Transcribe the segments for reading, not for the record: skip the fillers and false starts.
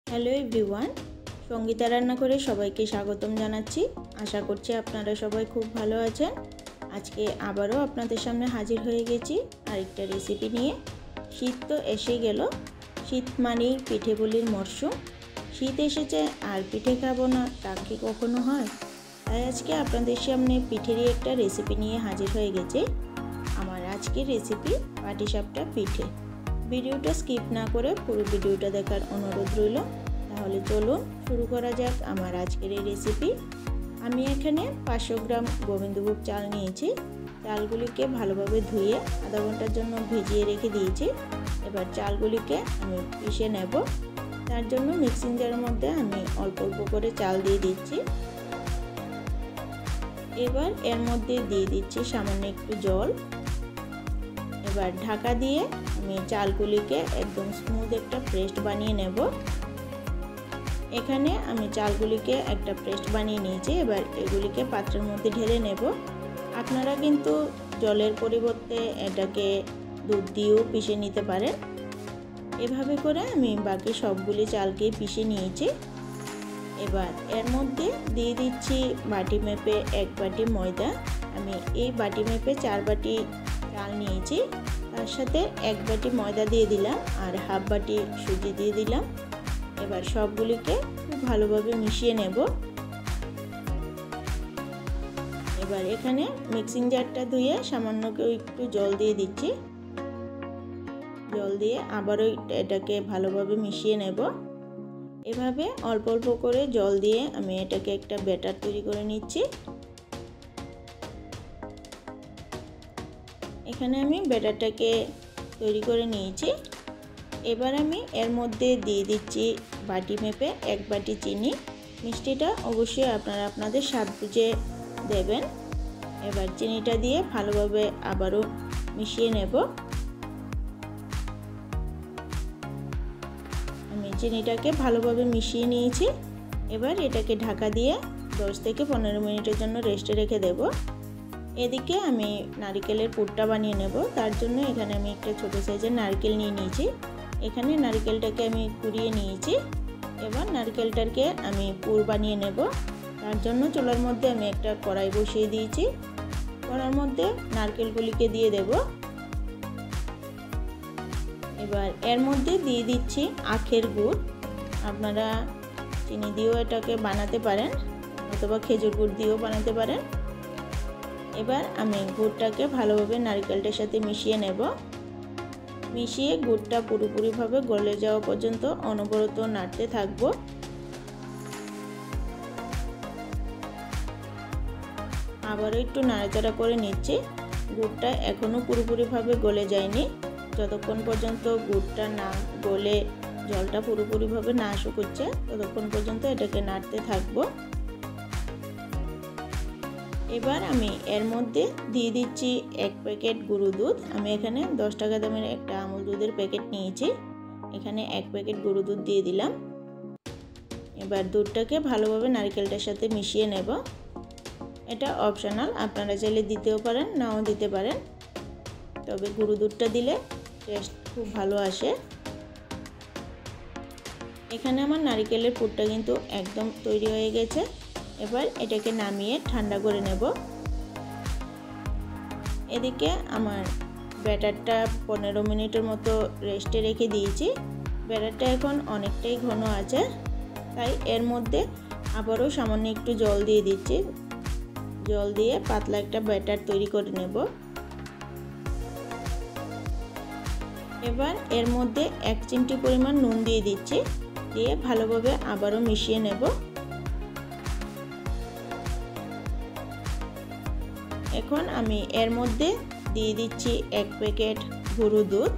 Hello everyone, Sangeeta রান্না করে সবাইকে স্বাগতম জানাচ্ছি। আশা করছি আপনারা সবাই খুব ভালো আছেন। আজকে আবারও আপনাদের সামনে হাজির হয়ে গেছি আরেকটা রেসিপি নিয়ে। শীত তো এসে গেল, শীত মানেই পিঠে পুলির মরশুম। শীত এসেছে আর পিঠে খাবো না তা কি কখনো হয়? তাই আজকে আপনাদের সামনে পিঠেরই একটা রেসিপি নিয়ে হাজির হয়ে গেছে। আমার আজকের রেসিপি পাটিসাপটা পিঠে। ভিডিওটা স্কিপ না করে পুরো ভিডিওটা দেখার অনুরোধ রইল। তাহলে চলুন শুরু করা যাক আমার আজকের এই রেসিপি। আমি এখানে 500 গ্রাম গোবিন্দভোগ চাল নিয়েছি। চালগুলিকে ভালোভাবে ধুয়ে আধা ঘন্টার জন্য ভিজিয়ে রেখে দিয়েছি। এবার চালগুলিকে আমি পিষে নেব। তার জন্য মিক্সিং জারের মধ্যে আমি অল্প অল্প করে চাল দিয়ে দিচ্ছি। এবার এর মধ্যে দিয়ে দিচ্ছি সামান্য একটু জল। এবার ঢাকা দিয়ে আমি চালগুলিকে একদম স্মুথ একটা পেস্ট বানিয়ে নেব। এখানে আমি চালগুলিকে একটা পেস্ট বানিয়ে নিয়েছি। এবার এগুলিকে পাত্রের মধ্যে ঢেলে নেব। আপনারা কিন্তু জলের পরিবর্তে এটাকে দুধ দিয়েও পিষে নিতে পারেন। এভাবে করে আমি বাকি সবগুলি চালকে পিষে নিয়েছি। এবার এর মধ্যে দিয়ে দিচ্ছি বাটি মেপে 1 বাটি ময়দা। আমি এই বাটি মেপে 4 বাটি চাল নিয়েছি। তার সাথে 1 বাটি ময়দা দিয়ে দিলাম আর হাফ বাটি সুজি দিয়ে দিলাম। এবার সবগুলিকে খুব ভালোভাবে মিশিয়ে নেব। এবার এখানে মিক্সিং জারটা ধুয়ে সামান্য একটু জল দিয়ে দিচ্ছি। জল দিয়ে আবারও এটাকে ভালোভাবে মিশিয়ে নেব। এভাবে অল্প অল্প করে জল দিয়ে আমি এটাকে একটা ব্যাটার তৈরি করে নিচ্ছি। এখানে আমি ব্যাটারটাকে তৈরি করে নিয়েছি। এবার আমি এর মধ্যে দিয়ে দিচ্ছি বাটি মেপে 1 বাটি চিনি। মিষ্টিটা অবশ্যই আপনারা আপনাদের স্বাদ বুঝে দেবেন। এবার চিনিটা দিয়ে ভালোভাবে আবারও মিশিয়ে নেব। আমি চিনিটাকে ভালোভাবে মিশিয়ে নিয়েছি। এবার এটাকে ঢাকা দিয়ে 10 থেকে 15 মিনিটের জন্য রেস্টে রেখে দেব। এদিকে আমি নারকেলের পুরটা বানিয়ে নেব। তার জন্য এখানে আমি একটা ছোট সাইজের নারকেল নিয়ে নিয়েছি। এখানে নারকেলটাকে আমি কুড়িয়ে নিয়েছি। এবার নারকেলটাকে আমি পুর বানিয়ে নেব। তার জন্য চুলার মধ্যে আমি একটা কড়াই বসিয়ে দিয়েছি। কড়াইয়ের মধ্যে নারকেলগুলিকে দিয়ে দেব। এবার এর মধ্যে দিয়ে দিচ্ছি আখের গুড়। আপনারা চিনি দিয়েও এটাকে বানাতে পারেন অথবা খেজুর গুড় দিয়েও বানাতে পারেন। এবার আমি গুড়টাকে ভালোভাবে নারকেলটার সাথে মিশিয়ে নেব। মিশিয়ে গুড়টা পুরোপুরিভাবে গলে যাওয়া পর্যন্ত অনবরত নাড়তে থাকব। আবারও একটু নাড়াচাড়া করে নিচ্ছি। গুড়টা এখনও পুরোপুরিভাবে গলে যায়নি। যতক্ষণ পর্যন্ত গুড়টা না গলে জলটা পুরোপুরিভাবে না শুকোচ্ছে ততক্ষণ পর্যন্ত এটাকে নাড়তে থাকবো। এবার আমি এর মধ্যে দিয়ে দিচ্ছি 1 প্যাকেট গুঁড়ো দুধ। আমি এখানে 10 টাকা দামের একটা আমুল দুধের প্যাকেট নিয়েছি। এখানে 1 প্যাকেট গুঁড়ো দুধ দিয়ে দিলাম। এবার দুধটাকে ভালোভাবে নারকেলটার সাথে মিশিয়ে নেব। এটা অপশনাল, আপনারা চাইলে দিতেও পারেন নাও দিতে পারেন। তবে গুঁড়ো দুধটা দিলে টেস্ট খুব ভালো আসে। এখানে আমার নারকেলের পুরটা কিন্তু একদম তৈরি হয়ে গেছে। এবার এটাকে নামিয়ে ঠান্ডা করে নেব। এদিকে আমার ব্যাটারটা 15 মিনিটের মতো রেস্টে রেখে দিয়েছি। ব্যাটারটা এখন অনেকটাই ঘন আছে, তাই এর মধ্যে আবারও সামান্য একটু জল দিয়ে দিচ্ছি। জল দিয়ে পাতলা একটা ব্যাটার তৈরি করে নেব। এবার এর মধ্যে 1 চিমটি পরিমাণ নুন দিয়ে দিচ্ছি। দিয়ে ভালোভাবে আবারও মিশিয়ে নেব। এখন আমি এর মধ্যে দিয়ে দিচ্ছি 1 প্যাকেট গুঁড়ো দুধ।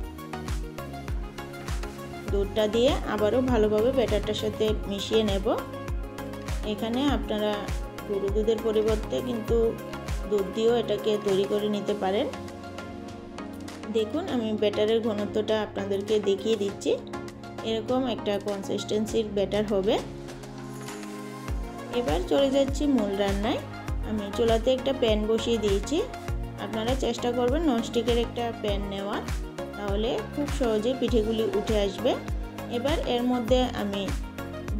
দুধটা দিয়ে আবারও ভালোভাবে ব্যাটারটার সাথে মিশিয়ে নেব। এখানে আপনারা গুঁড়ো দুধের পরিবর্তে কিন্তু দুধ দিয়েও এটাকে তৈরি করে নিতে পারেন। দেখুন আমি ব্যাটারের ঘনত্বটা আপনাদেরকে দেখিয়ে দিচ্ছি। এরকম একটা কনসিস্টেন্সির ব্যাটার হবে। এবার চলে যাচ্ছি মূল রান্নায়। আমি চুলাতে একটা প্যান বসিয়ে দিয়েছি। আপনারা চেষ্টা করবেন ননস্টিকের একটা প্যান নেওয়ার, তাহলে খুব সহজে পিঠেগুলি উঠে আসবে। এবার এর মধ্যে আমি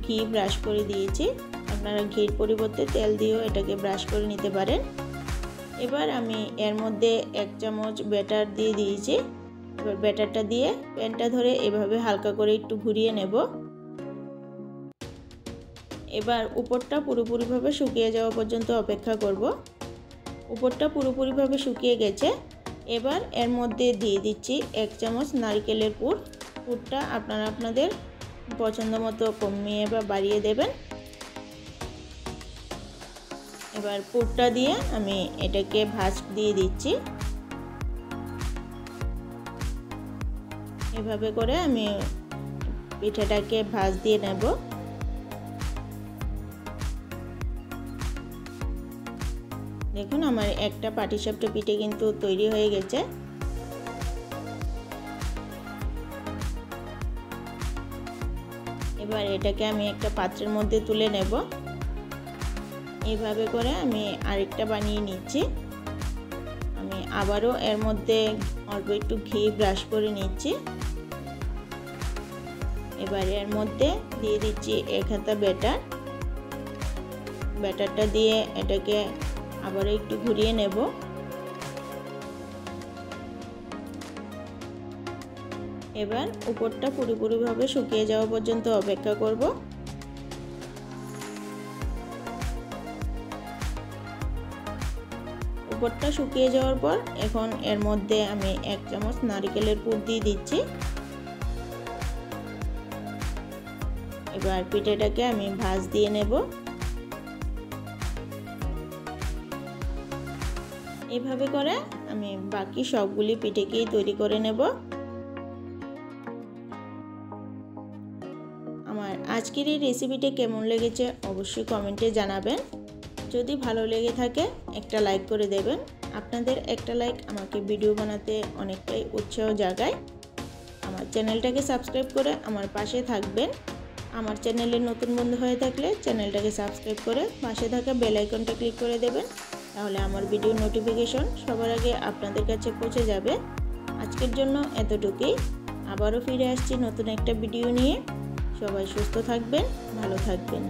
ঘি ব্রাশ করে দিয়েছি। আপনারা ঘির পরিবর্তে তেল দিয়েও এটাকে ব্রাশ করে নিতে পারেন। এবার আমি এর মধ্যে 1 চামচ ব্যাটার দিয়ে দিয়েছি। এবার ব্যাটারটা দিয়ে প্যানটা ধরে এভাবে হালকা করে একটু ঘুরিয়ে নেব। এবার উপরটা পুরোপুরিভাবে শুকিয়ে যাওয়া পর্যন্ত অপেক্ষা করব। উপরটা পুরোপুরিভাবে শুকিয়ে গেছে। এবার এর মধ্যে দিয়ে দিচ্ছি 1 চামচ নারকেলের পুর। পুরটা আপনারা আপনাদের পছন্দ মতো কমিয়ে বা বাড়িয়ে দেবেন। এবার পুরটা দিয়ে আমি এটাকে ভাঁজ দিয়ে দিচ্ছি। এভাবে করে আমি পিঠাটাকে ভাঁজ দিয়ে নেব। দেখুন আমার একটা পাটিসাপটা পিঠে কিন্তু তৈরি হয়ে গেছে। এবার এটাকে আমি একটা পাত্রের মধ্যে তুলে নেব। এইভাবে করে আমি আরেকটা বানিয়ে নিচ্ছি। আমি আবারও এর মধ্যে অল্প একটু ঘি ব্রাশ করে নিচ্ছি। এবার এর মধ্যে দিয়ে দিচ্ছি 1 হাতা ব্যাটার। ব্যাটারটা দিয়ে এটাকে আবারও একটু ঘুরিয়ে নেব। এবার উপরটা পুরোপুরিভাবে শুকিয়ে যাওয়া পর্যন্ত অপেক্ষা করব। উপরটা শুকিয়ে যাওয়ার পর এখন এর মধ্যে আমি 1 চামচ নারকেলের পুর দিয়ে দিচ্ছি। এবার পিঠাটাকে আমি ভাঁজ দিয়ে নেব। এইভাবে করে আমি বাকি সবগুলি পিঠেকেই তৈরি করে নেব। আমার আজকের এই রেসিপিটা কেমন লেগেছে অবশ্যই কমেন্টে জানাবেন। যদি ভালো লেগে থাকে একটা লাইক করে দেবেন। আপনাদের একটা লাইক আমাকে ভিডিও বানাতে অনেকটাই উৎসাহ জাগায়। আমার চ্যানেলটাকে সাবস্ক্রাইব করে আমার পাশে থাকবেন। আমার চ্যানেলে নতুন বন্ধু হয়ে থাকলে চ্যানেলটাকে সাবস্ক্রাইব করে পাশে থাকা বেল আইকনটা ক্লিক করে দেবেন। তাহলে আমার ভিডিও নোটিফিকেশন সবার আগে আপনাদের কাছে পৌঁছে যাবে। আজকের জন্য এতটুকুই। আবারও ফিরে আসছি নতুন একটা ভিডিও নিয়ে। সবাই সুস্থ থাকবেন, ভালো থাকবেন।